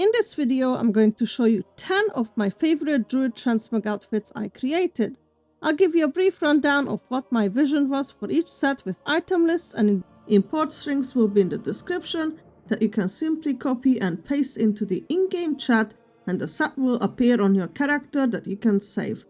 In this video, I'm going to show you 10 of my favorite Druid Transmog outfits I created. I'll give you a brief rundown of what my vision was for each set with item lists, and import strings will be in the description that you can simply copy and paste into the in-game chat, and the set will appear on your character that you can save.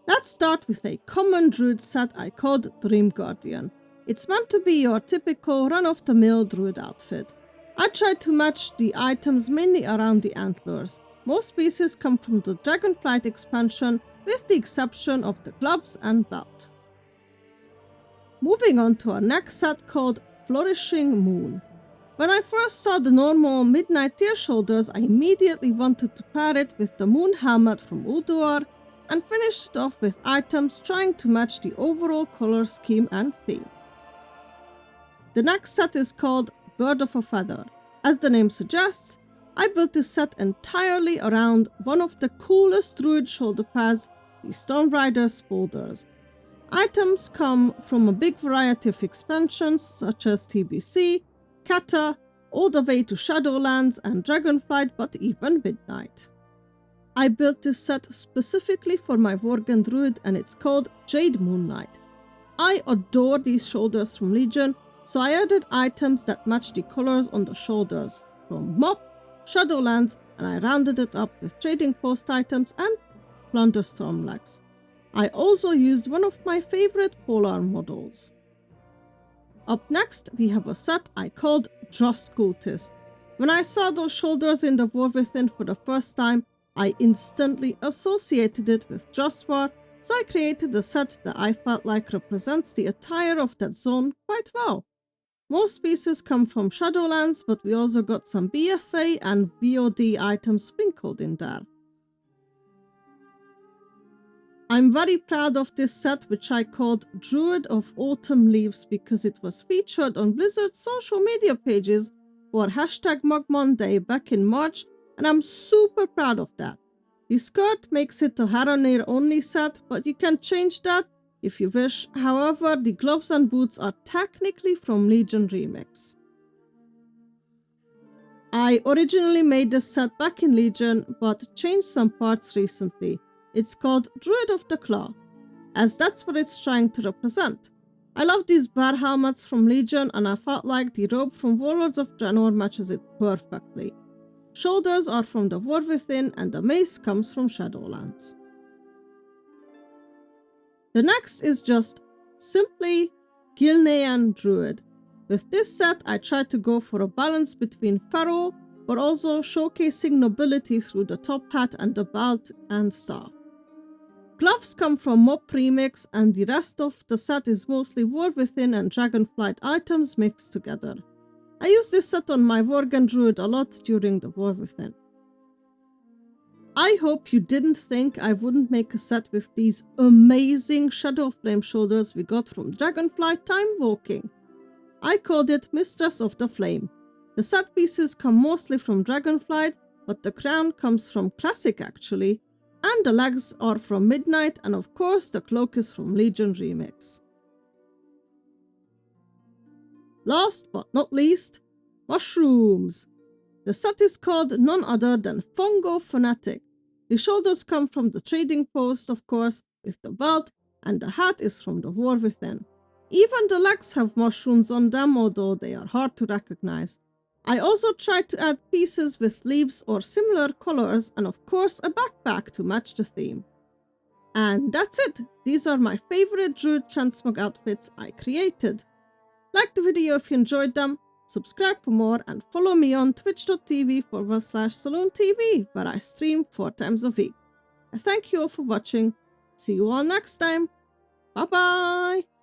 Let's start with a common Druid set I called Dream Guardian. It's meant to be your typical run-of-the-mill Druid outfit. I tried to match the items mainly around the antlers. Most pieces come from the Dragonflight expansion, with the exception of the gloves and belt. Moving on to our next set called Flourishing Moon. When I first saw the normal Midnight Tear shoulders, I immediately wanted to pair it with the moon helmet from Ulduar and finished it off with items trying to match the overall color scheme and theme. The next set is called Bird of a Feather. As the name suggests, I built this set entirely around one of the coolest Druid shoulder pads, the Stormrider's Boulders. Items come from a big variety of expansions such as TBC, Kata, all the way to Shadowlands and Dragonflight, but even Midnight. I built this set specifically for my Worgen Druid, and it's called Jade Moonlight. I adore these shoulders from Legion, so I added items that match the colors on the shoulders from Mop, Shadowlands, and I rounded it up with trading post items and Plunderstorm legs. I also used one of my favorite polearm models. Up next, we have a set I called Just Cultist. When I saw those shoulders in the War Within for the first time, I instantly associated it with Just War, so I created a set that I felt like represents the attire of that zone quite well. Most pieces come from Shadowlands, but we also got some BFA and VOD items sprinkled in there. I'm very proud of this set, which I called Druid of Autumn Leaves, because it was featured on Blizzard's social media pages for #MugMonday back in March, and I'm super proud of that. The skirt makes it a Haranir only set, but you can change that if you wish. However, the gloves and boots are technically from Legion Remix. I originally made this set back in Legion, but changed some parts recently. It's called Druid of the Claw, as that's what it's trying to represent. I love these bear helmets from Legion, and I felt like the robe from Warlords of Draenor matches it perfectly. Shoulders are from the War Within, and the mace comes from Shadowlands. The next is just simply Gilnean Druid. With this set, I tried to go for a balance between feral, but also showcasing nobility through the top hat and the belt and staff. Gloves come from Mop Remix, and the rest of the set is mostly War Within and Dragonflight items mixed together. I used this set on my Worgen Druid a lot during the War Within. I hope you didn't think I wouldn't make a set with these amazing Shadow Flame shoulders we got from Dragonflight Time Walking. I called it Mistress of the Flame. The set pieces come mostly from Dragonflight, but the crown comes from Classic actually, and the legs are from Midnight, and of course the cloak is from Legion Remix. Last but not least, mushrooms. The set is called none other than Fungo Fanatic. The shoulders come from the trading post, of course, with the belt, and the hat is from the War Within. Even the legs have mushrooms on them, although they are hard to recognize. I also tried to add pieces with leaves or similar colors, and of course a backpack to match the theme. And that's it! These are my favorite Druid Transmog outfits I created. Like the video if you enjoyed them, subscribe for more, and follow me on twitch.tv/SaloonTV, where I stream 4 times a week. I thank you all for watching. See you all next time. Bye bye!